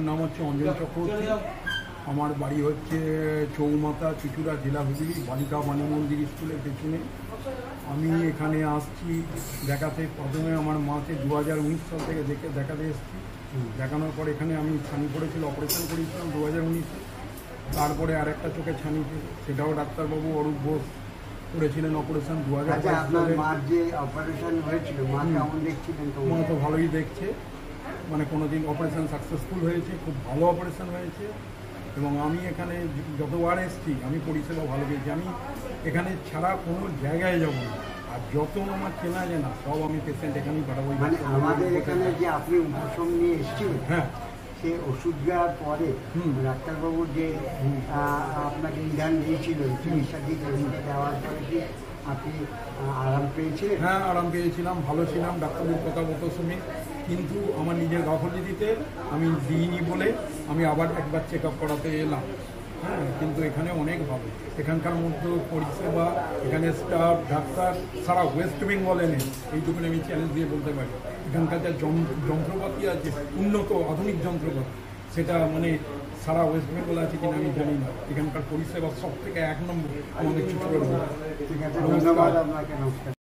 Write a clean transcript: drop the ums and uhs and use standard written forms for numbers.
নাম হচ্ছে অঞ্জন চক্রবর্তী। আমার বাড়ি হচ্ছে চৌমাথা চুচুড়া জেলা হুগলি, বালিকা বাণী মন্দির স্কুলের পেছনে। আমি এখানে আসছি দেখাতে। প্রথমে আমার মাকে 2019 সাল থেকে দেখাতে এসেছি। দেখানোর পর এখানে আমি ছানি পড়েছিল, অপারেশন করেছিলাম 2019-এ। তারপরে আর একটা চোখে ছানি, সেটাও ডাক্তারবাবু অরূপ ঘোষ করেছিলেন অপারেশন 2022 সালে। মা তো ভালোই দেখছে, মানে কোনোদিন অপারেশন সাকসেসফুল হয়েছে, খুব ভালো অপারেশন হয়েছে। এবং আমি এখানে যতবার এসেছি আমি পরিষেবা ভালো পেয়েছি। আমি এখানে ছাড়া কোনো জায়গায় যাব না, আর যত আমার চেনা জানা সব আমি পেশেন্ট এখানেই পাঠাবো। আমাদের এখানে যে আপনি উপশম নিয়ে এসেছিলেন, হ্যাঁ, সে ওষুধ দেওয়ার পরে ডাক্তারবাবু যে আপনাকে নিদান দিয়েছিলেন, চিকিৎসা দিয়েছিলেন, দেওয়ার পরে কি আপনি আরাম পেয়েছিলেন? হ্যাঁ, আরাম পেয়েছিলাম, ভালো ছিলাম ডাক্তারবাবুর কথা মতো শুনে। কিন্তু আমার নিজের গাফিলতিতে আমি দিইনি বলে আমি আবার একবার চেক আপ করাতে এলাম। হ্যাঁ, কিন্তু এখানে অনেক ভালো, এখানকার মধ্যে পরিষেবা, এখানে স্টাফ, ডাক্তার সারা ওয়েস্ট বেঙ্গলে নেই, এইটুকু আমি চ্যালেঞ্জ দিয়ে বলতে পারি। এখানকার যা যন্ত্রপাতি আছে, উন্নত আধুনিক যন্ত্রপাতি, সেটা মানে সারা ওয়েস্ট বেঙ্গল আছে কিনা আমি জানি না। এখানকার পরিষেবা সব থেকে 1 নম্বর আমাদের চুচুড়ার। ঠিক আছে, ধন্যবাদ আপনাকে, নমস্কার।